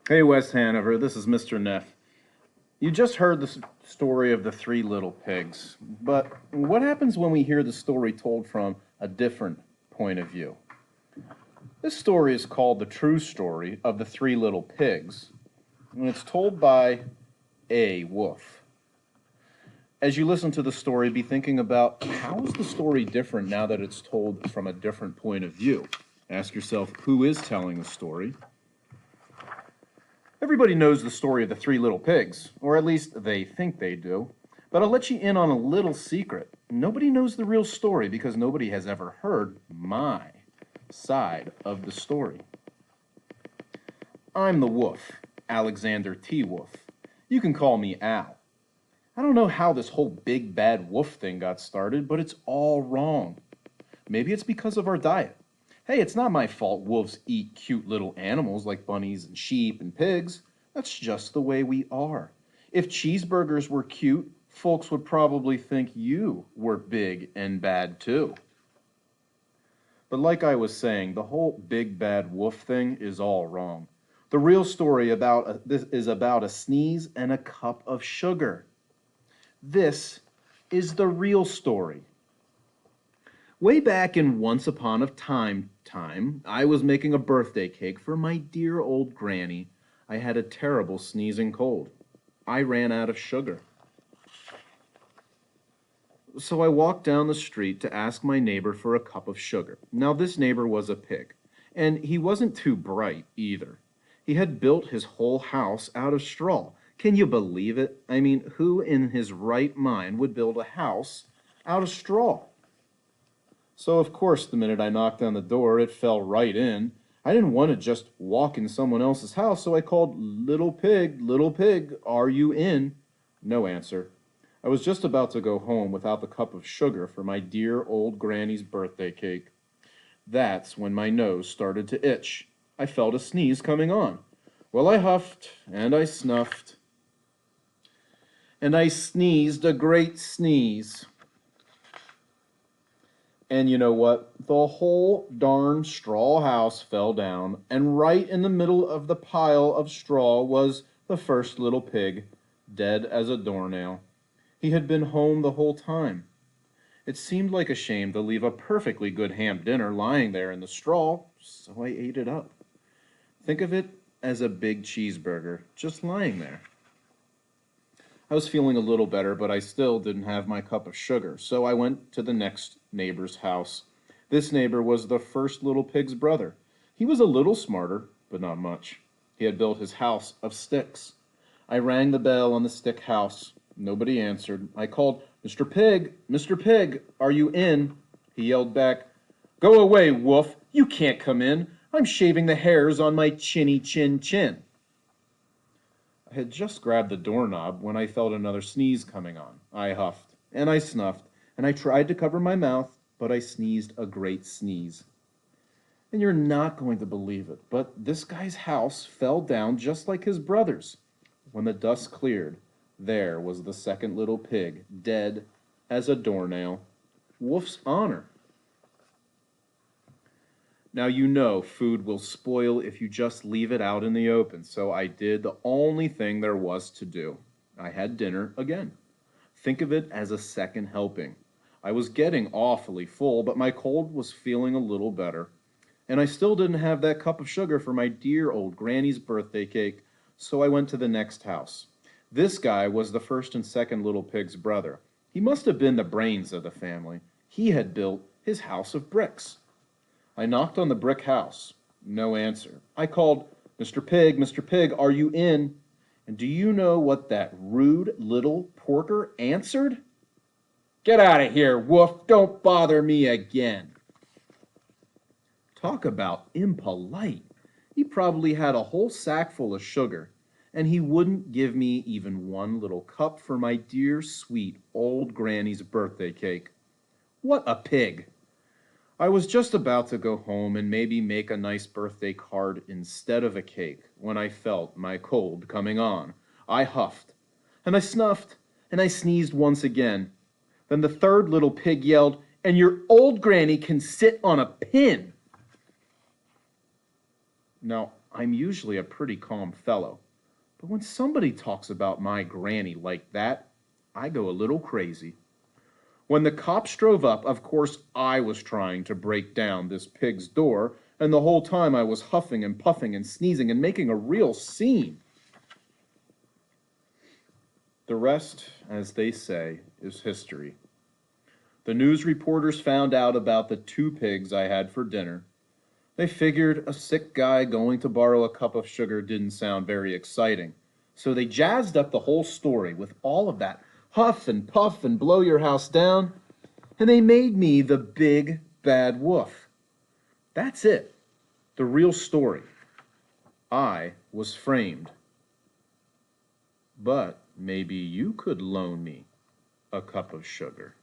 Hey, West Hanover, this is Mr. Neff. You just heard the story of the three little pigs, but what happens when we hear the story told from a different point of view? This story is called The True Story of the Three Little Pigs, and it's told by a wolf. As you listen to the story, be thinking about how is the story different now that it's told from a different point of view? Ask yourself, who is telling the story? Everybody knows the story of the three little pigs, or at least they think they do. But I'll let you in on a little secret. Nobody knows the real story because nobody has ever heard my side of the story. I'm the wolf, Alexander T. Wolf. You can call me Al. I don't know how this whole big bad wolf thing got started, but it's all wrong. Maybe it's because of our diet. Hey, it's not my fault wolves eat cute little animals like bunnies and sheep and pigs. That's just the way we are. If cheeseburgers were cute, folks would probably think you were big and bad too. But like I was saying, the whole big bad wolf thing is all wrong. The real story this is about a sneeze and a cup of sugar. This is the real story. Way back in Once Upon a Time, I was making a birthday cake for my dear old granny. I had a terrible sneezing cold. I ran out of sugar. So I walked down the street to ask my neighbor for a cup of sugar. Now, this neighbor was a pig, and he wasn't too bright either. He had built his whole house out of straw. Can you believe it? I mean, who in his right mind would build a house out of straw? So, of course, the minute I knocked on the door, it fell right in. I didn't want to just walk in someone else's house, so I called, Little pig, are you in? No answer. I was just about to go home without the cup of sugar for my dear old granny's birthday cake. That's when my nose started to itch. I felt a sneeze coming on. Well, I huffed, and I snuffed, and I sneezed a great sneeze. And you know what? The whole darn straw house fell down, and right in the middle of the pile of straw was the first little pig, dead as a doornail. He had been home the whole time. It seemed like a shame to leave a perfectly good ham dinner lying there in the straw, so I ate it up. Think of it as a big cheeseburger, just lying there. I was feeling a little better, but I still didn't have my cup of sugar, so I went to the next neighbor's house. This neighbor was the first little pig's brother. He was a little smarter, but not much. He had built his house of sticks. I rang the bell on the stick house. Nobody answered. I called, Mr. Pig, are you in? He yelled back, Go away, wolf. You can't come in. I'm shaving the hairs on my chinny chin. I had just grabbed the doorknob when I felt another sneeze coming on. I huffed, and I snuffed, and I tried to cover my mouth, but I sneezed a great sneeze. And you're not going to believe it, but this guy's house fell down just like his brother's. When the dust cleared, there was the second little pig, dead as a doornail. Wolf's honor. Now you know food will spoil if you just leave it out in the open, so I did the only thing there was to do. I had dinner again. Think of it as a second helping. I was getting awfully full, but my cold was feeling a little better. And I still didn't have that cup of sugar for my dear old granny's birthday cake, so I went to the next house. This guy was the first and second little pig's brother. He must have been the brains of the family. He had built his house of bricks. I knocked on the brick house. No answer. I called, Mr. Pig, are you in? And do you know what that rude little porker answered? Get out of here, wolf. Don't bother me again. Talk about impolite. He probably had a whole sack full of sugar, and he wouldn't give me even one little cup for my dear, sweet old granny's birthday cake. What a pig! I was just about to go home and maybe make a nice birthday card instead of a cake when I felt my cold coming on. I huffed, and I snuffed, and I sneezed once again. Then the third little pig yelled, And your old granny can sit on a pin. Now, I'm usually a pretty calm fellow, but when somebody talks about my granny like that, I go a little crazy. When the cops drove up, of course I was trying to break down this pig's door, and the whole time I was huffing and puffing and sneezing and making a real scene. The rest, as they say, is history. The news reporters found out about the 2 pigs I had for dinner. They figured a sick guy going to borrow a cup of sugar didn't sound very exciting. So they jazzed up the whole story with all of that huff and puff and blow your house down, and they made me the big bad wolf. That's it. The real story. I was framed. But maybe you could loan me a cup of sugar.